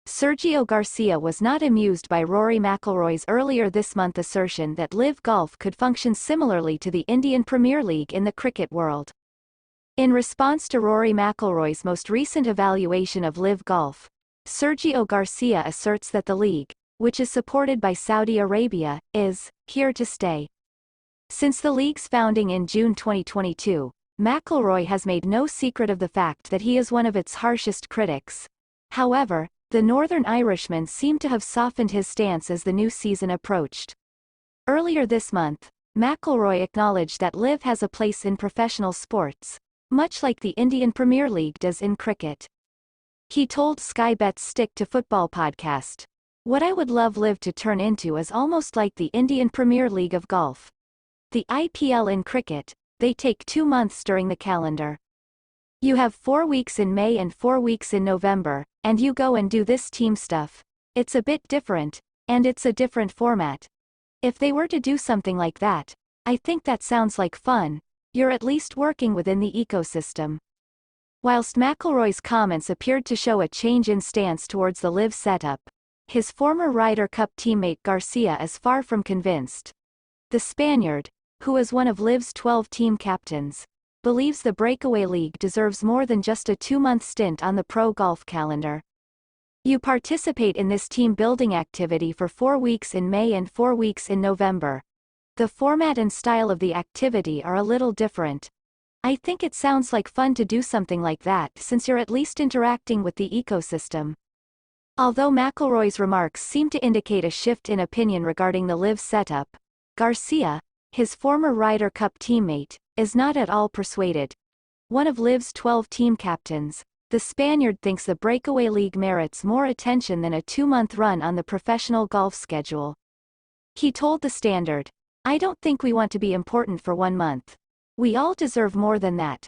Sergio Garcia was not amused by Rory McIlroy's earlier this month assertion that LIV Golf could function similarly to the Indian Premier League in the cricket world. In response to Rory McIlroy's most recent evaluation of LIV Golf, Sergio Garcia asserts that the league, which is supported by Saudi Arabia, is here to stay. Since the league's founding in June 2022, McIlroy has made no secret of the fact that he is one of its harshest critics. However, the Northern Irishman seemed to have softened his stance as the new season approached. Earlier this month, McIlroy acknowledged that LIV has a place in professional sports, much like the Indian Premier League does in cricket. He told Sky Bet's Stick to Football podcast, "What I would love LIV to turn into is almost like the Indian Premier League of golf. The IPL in cricket, they take 2 months during the calendar. You have 4 weeks in May and 4 weeks in November, and you go and do this team stuff. It's a bit different, and it's a different format. If they were to do something like that, I think that sounds like fun. You're at least working within the ecosystem." Whilst McIlroy's comments appeared to show a change in stance towards the LIV setup, his former Ryder Cup teammate Garcia is far from convinced. The Spaniard, who is one of LIV's 12 team captains, believes the breakaway league deserves more than just a 2-month stint on the pro golf calendar. You participate in this team-building activity for 4 weeks in May and 4 weeks in November. The format and style of the activity are a little different. I think it sounds like fun to do something like that since you're at least interacting with the ecosystem. Although McIlroy's remarks seem to indicate a shift in opinion regarding the LIV setup, Garcia, his former Ryder Cup teammate, is not at all persuaded. One of LIV's 12 team captains, the Spaniard thinks the breakaway league merits more attention than a 2-month run on the professional golf schedule. He told the Standard, "I don't think we want to be important for 1 month. We all deserve more than that."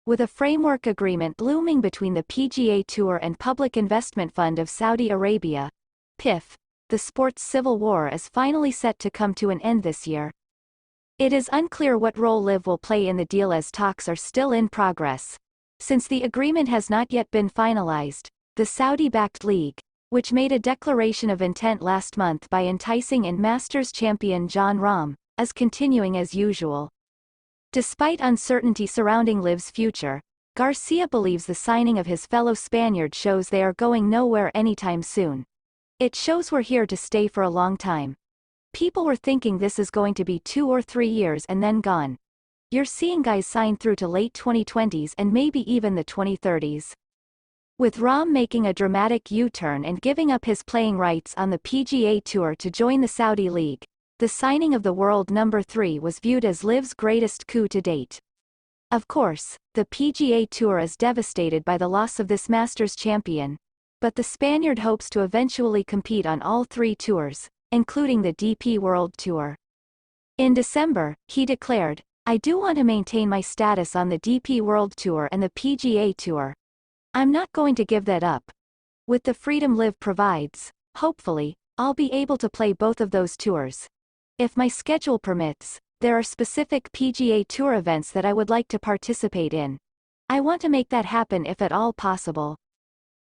With a framework agreement looming between the PGA Tour and Public Investment Fund of Saudi Arabia, PIF, the sport's civil war is finally set to come to an end this year. It is unclear what role LIV will play in the deal as talks are still in progress. Since the agreement has not yet been finalized, the Saudi-backed league, which made a declaration of intent last month by enticing in Masters champion Jon Rahm, is continuing as usual. Despite uncertainty surrounding LIV's future, Garcia believes the signing of his fellow Spaniard shows they are going nowhere anytime soon. "It shows we're here to stay for a long time. People were thinking this is going to be 2 or 3 years and then gone. You're seeing guys sign through to late 2020s and maybe even the 2030s. With Rahm making a dramatic U-turn and giving up his playing rights on the PGA Tour to join the Saudi League, the signing of the world number 3 was viewed as LIV's greatest coup to date. Of course, the PGA Tour is devastated by the loss of this Masters champion, but the Spaniard hopes to eventually compete on all 3 tours, including the DP World Tour. In December, he declared, "I do want to maintain my status on the DP World Tour and the PGA Tour. I'm not going to give that up. With the freedom LIV provides, hopefully, I'll be able to play both of those tours. If my schedule permits, there are specific PGA Tour events that I would like to participate in. I want to make that happen if at all possible."